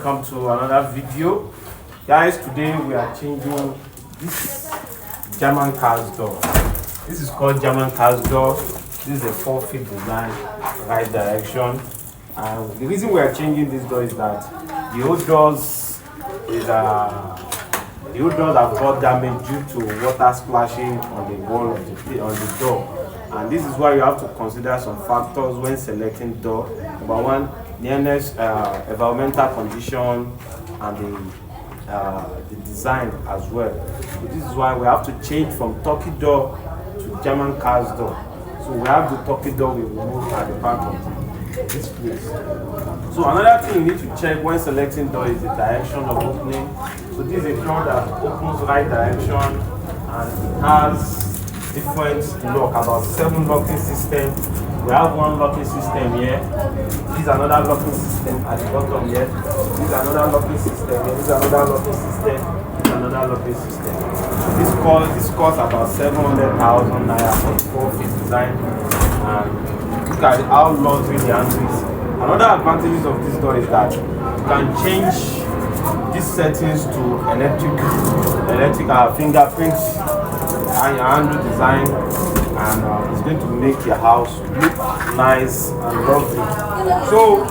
welcome to another video. Guys, today we are changing this German cast door. This is called German cast door. This is a 4-feet design, right direction. And the reason we are changing this door is that the old doors have got damage due to water splashing on the wall of the door. And this is why you have to consider some factors when selecting door. Number one, nearness, environmental condition, and the design as well. So this is why we have to change from Turkey door to German cast door. So we have the Turkey door we remove at the back of this place. So another thing you need to check when selecting door is the direction of opening. So this is a door that opens right direction, and it has different lock, about 7 locking systems. We have one locking system here. This is another locking system at the bottom here. This is another locking system here. This is another locking system. This is another locking system. This costs about 700,000 naira for the 4-feet design. And look at how luxury the handle is. Another advantage of this door is that you can change these settings to electric fingerprints and your handle design, and it's going to make your house look nice and lovely. So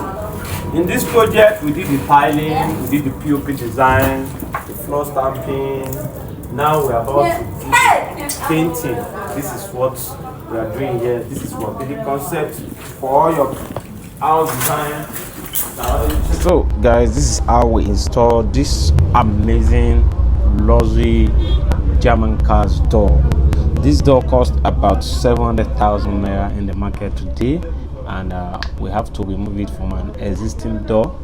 in this project we did the tiling, we did the POP design, the floor stamping. Now we're about to do painting. This is what we are doing here. This is what the concept for all your house design. So guys, this is how we install this amazing luxury German cast door. This door costs about 700,000 naira in the market today, and we have to remove it from an existing door.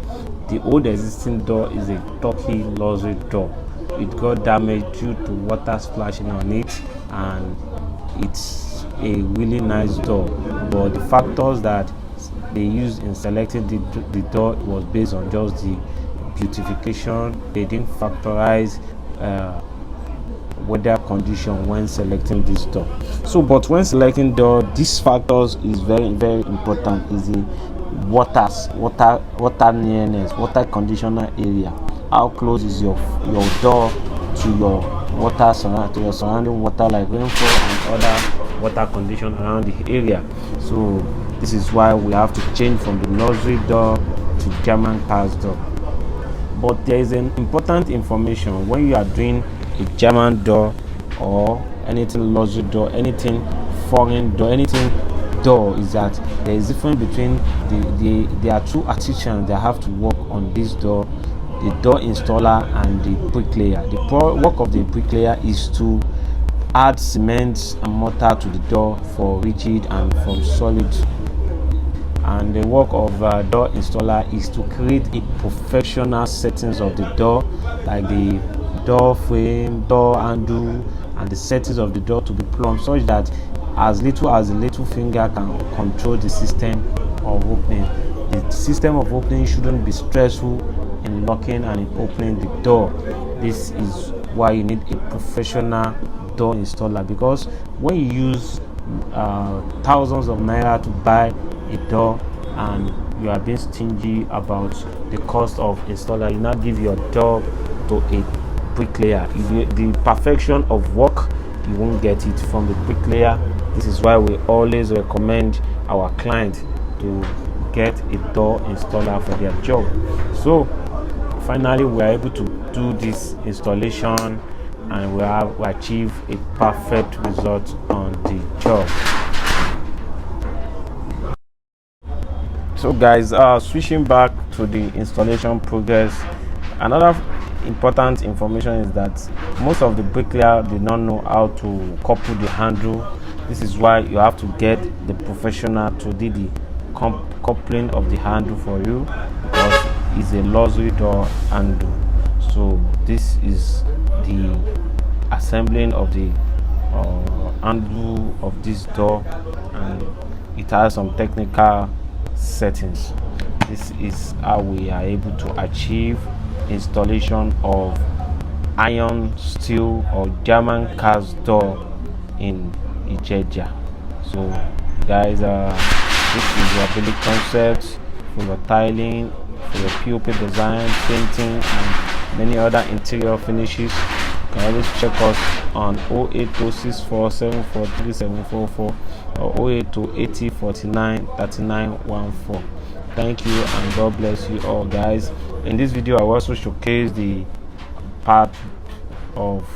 The old existing door is a Turkey luxury door. It got damaged due to water splashing on it, and it's a really nice door, but the factors that they used in selecting the door was based on just the beautification. They didn't factorize weather condition when selecting this door. So but when selecting door, these factors is very important. Is the water nearness, water conditioner area. How close is your door to your surrounding water, like rainfall and other water condition around the area. So this is why we have to change from the luxury door to German cast door. But there is an important information when you are doing a German door or anything luxury door, anything foreign door, anything door, is that there is difference between there are 2 artisans that have to work on this door: the door installer and the bricklayer. The work of the bricklayer is to add cement and mortar to the door for rigid and from solid, and the work of door installer is to create a professional settings of the door, like the door frame, door handle, and the settings of the door to be plumbed such that as little as the little finger can control the system of opening. The system of opening shouldn't be stressful in locking and in opening the door. This is why you need a professional door installer, because when you use thousands of naira to buy a door and you are being stingy about the cost of installer, you now give your job to a bricklayer. The perfection of work, you won't get it from the bricklayer. This is why we always recommend our client to get a door installer for their job. So finally we are able to do this installation, and we achieve a perfect result on the job. So guys, switching back to the installation progress, another important information is that most of the bricklayer did not know how to couple the handle. This is why you have to get the professional to do the coupling of the handle for you, because it's a luxury door handle. So this is the assembling of the handle of this door, and it has some technical settings. This is how we are able to achieve installation of iron, steel, or German cast door in Ikeja. So guys, this is your building concept for your tiling, for your POP design, painting, and many other interior finishes. You can always check us on 08064743744 or 08280493914. Thank you and God bless you all, guys. In this video I will also showcase the part of